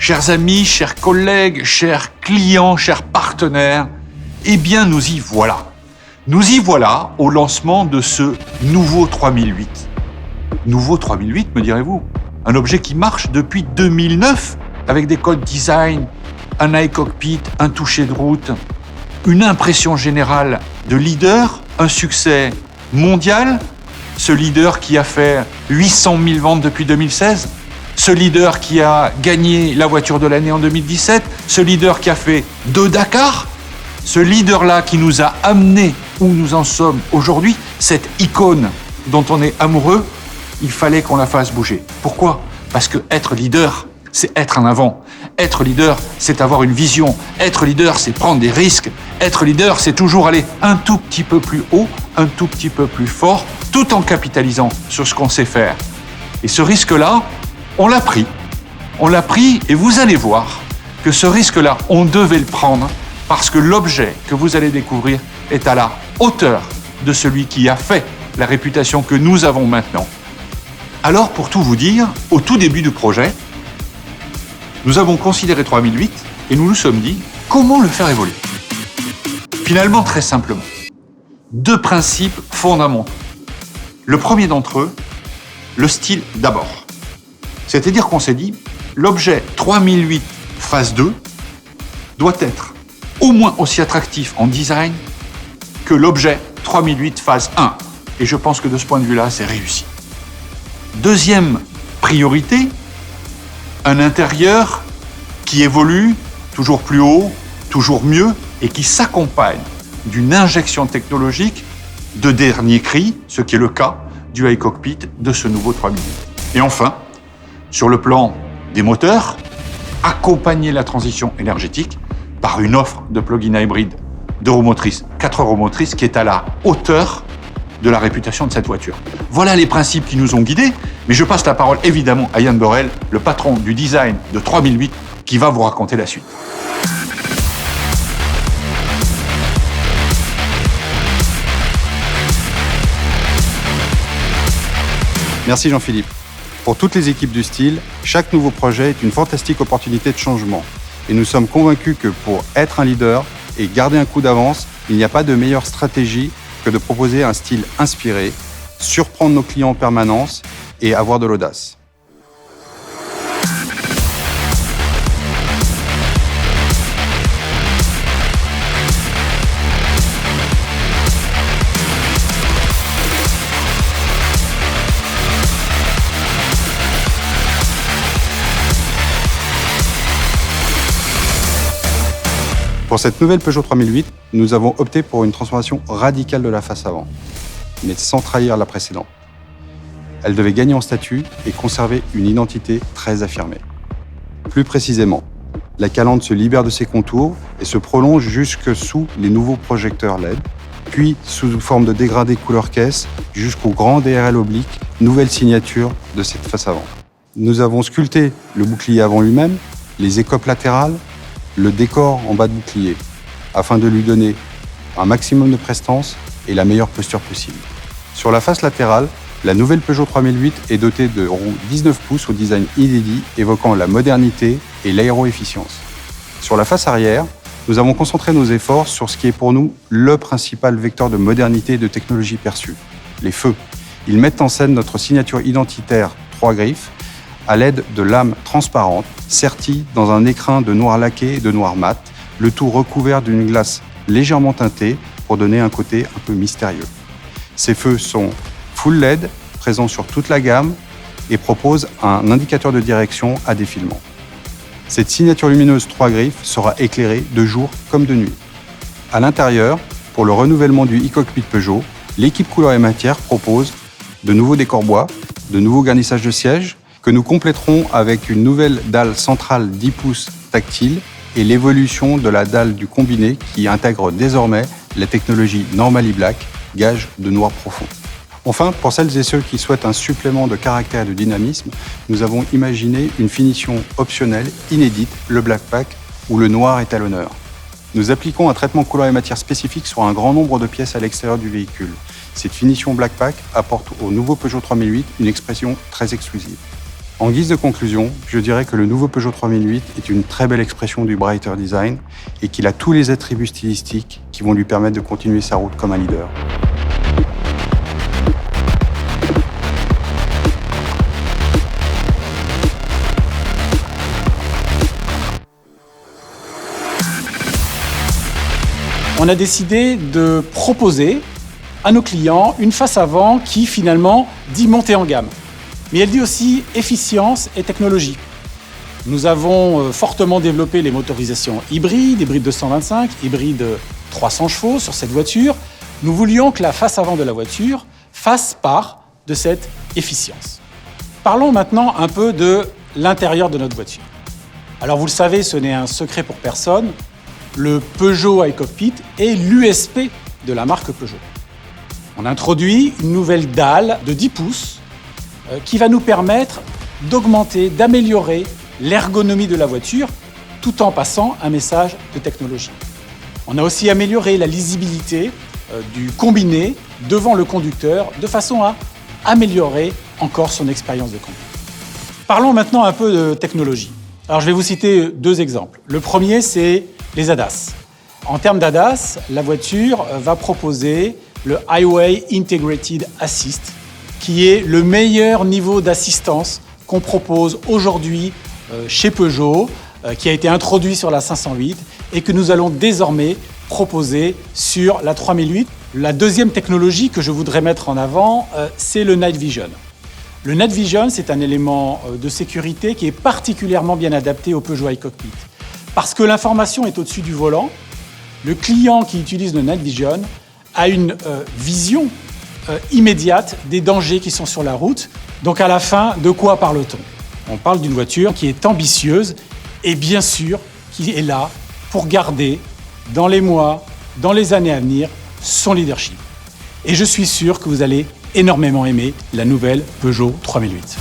Chers amis, chers collègues, chers clients, chers partenaires, eh bien nous y voilà. Nous y voilà au lancement de ce nouveau 3008. Nouveau 3008, me direz-vous? Un objet qui marche depuis 2009 avec des codes design, un iCockpit, un toucher de route, une impression générale de leader, un succès mondial, ce leader qui a fait 800 000 ventes depuis 2016, ce leader qui a gagné la voiture de l'année en 2017, ce leader qui a fait 2 Dakar, ce leader-là qui nous a amenés où nous en sommes aujourd'hui, cette icône dont on est amoureux, il fallait qu'on la fasse bouger. Pourquoi? Parce que être leader, c'est être en avant. Être leader, c'est avoir une vision. Être leader, c'est prendre des risques. Être leader, c'est toujours aller un tout petit peu plus haut, un tout petit peu plus fort, tout en capitalisant sur ce qu'on sait faire. Et ce risque-là, on l'a pris. On l'a pris et vous allez voir que ce risque-là, on devait le prendre parce que l'objet que vous allez découvrir est à la hauteur de celui qui a fait la réputation que nous avons maintenant. Alors, pour tout vous dire, au tout début du projet, nous avons considéré 3008 et nous nous sommes dit comment le faire évoluer. Finalement, très simplement, 2 principes fondamentaux. Le premier d'entre eux, le style d'abord. C'est-à-dire qu'on s'est dit, l'objet 3008 phase 2 doit être au moins aussi attractif en design que l'objet 3008 phase 1. Et je pense que de ce point de vue-là, c'est réussi. Deuxième priorité, un intérieur qui évolue toujours plus haut, toujours mieux, et qui s'accompagne d'une injection technologique de dernier cri, ce qui est le cas du iCockpit de ce nouveau 3008. Et enfin, sur le plan des moteurs, accompagner la transition énergétique par une offre de plug-in hybride 2 roues motrices, 4 roues motrices, qui est à la hauteur de la réputation de cette voiture. Voilà les principes qui nous ont guidés, mais je passe la parole évidemment à Yann Borel, le patron du design de 3008, qui va vous raconter la suite. Merci Jean-Philippe. Pour toutes les équipes du style, chaque nouveau projet est une fantastique opportunité de changement. Et nous sommes convaincus que pour être un leader et garder un coup d'avance, il n'y a pas de meilleure stratégie que de proposer un style inspiré, surprendre nos clients en permanence et avoir de l'audace. Pour cette nouvelle Peugeot 3008, nous avons opté pour une transformation radicale de la face avant, mais sans trahir la précédente. Elle devait gagner en statut et conserver une identité très affirmée. Plus précisément, la calandre se libère de ses contours et se prolonge jusque sous les nouveaux projecteurs LED, puis sous forme de dégradé couleur caisse jusqu'au grand DRL oblique, nouvelle signature de cette face avant. Nous avons sculpté le bouclier avant lui-même, les écopes latérales, le décor en bas de bouclier, afin de lui donner un maximum de prestance et la meilleure posture possible. Sur la face latérale, la nouvelle Peugeot 3008 est dotée de roues 19 pouces au design inédit, évoquant la modernité et l'aéroefficience. Sur la face arrière, nous avons concentré nos efforts sur ce qui est pour nous le principal vecteur de modernité et de technologie perçue, les feux. Ils mettent en scène notre signature identitaire 3 griffes, à l'aide de lames transparentes, serties dans un écrin de noir laqué et de noir mat, le tout recouvert d'une glace légèrement teintée pour donner un côté un peu mystérieux. Ces feux sont full LED, présents sur toute la gamme, et proposent un indicateur de direction à défilement. Cette signature lumineuse 3 griffes sera éclairée de jour comme de nuit. À l'intérieur, pour le renouvellement du e-cockpit Peugeot, l'équipe Couleur et Matière propose de nouveaux décors bois, de nouveaux garnissages de sièges, que nous compléterons avec une nouvelle dalle centrale 10 pouces tactile et l'évolution de la dalle du combiné qui intègre désormais la technologie Normally Black, gage de noir profond. Enfin, pour celles et ceux qui souhaitent un supplément de caractère et de dynamisme, nous avons imaginé une finition optionnelle, inédite, le Black Pack, où le noir est à l'honneur. Nous appliquons un traitement couleur et matière spécifique sur un grand nombre de pièces à l'extérieur du véhicule. Cette finition Black Pack apporte au nouveau Peugeot 3008 une expression très exclusive. En guise de conclusion, je dirais que le nouveau Peugeot 3008 est une très belle expression du brighter design et qu'il a tous les attributs stylistiques qui vont lui permettre de continuer sa route comme un leader. On a décidé de proposer à nos clients une face avant qui finalement dit montée en gamme. Mais elle dit aussi efficience et technologie. Nous avons fortement développé les motorisations hybrides, hybride 225, hybride 300 chevaux sur cette voiture. Nous voulions que la face avant de la voiture fasse part de cette efficience. Parlons maintenant un peu de l'intérieur de notre voiture. Alors vous le savez, ce n'est un secret pour personne, le Peugeot iCockpit est l'USP de la marque Peugeot. On introduit une nouvelle dalle de 10 pouces qui va nous permettre d'augmenter, d'améliorer l'ergonomie de la voiture tout en passant un message de technologie. On a aussi amélioré la lisibilité du combiné devant le conducteur de façon à améliorer encore son expérience de conduite. Parlons maintenant un peu de technologie. Alors je vais vous citer 2 exemples. Le premier, c'est les ADAS. En termes d'ADAS, la voiture va proposer le Highway Integrated Assist, qui est le meilleur niveau d'assistance qu'on propose aujourd'hui chez Peugeot, qui a été introduit sur la 508 et que nous allons désormais proposer sur la 3008. La deuxième technologie que je voudrais mettre en avant, c'est le Night Vision. Le Night Vision, c'est un élément de sécurité qui est particulièrement bien adapté au Peugeot iCockpit. Parce que l'information est au-dessus du volant, le client qui utilise le Night Vision a une vision immédiate des dangers qui sont sur la route. Donc à la fin, de quoi parle-t-on ? On parle d'une voiture qui est ambitieuse et bien sûr qui est là pour garder dans les mois, dans les années à venir, son leadership. Et je suis sûr que vous allez énormément aimer la nouvelle Peugeot 3008.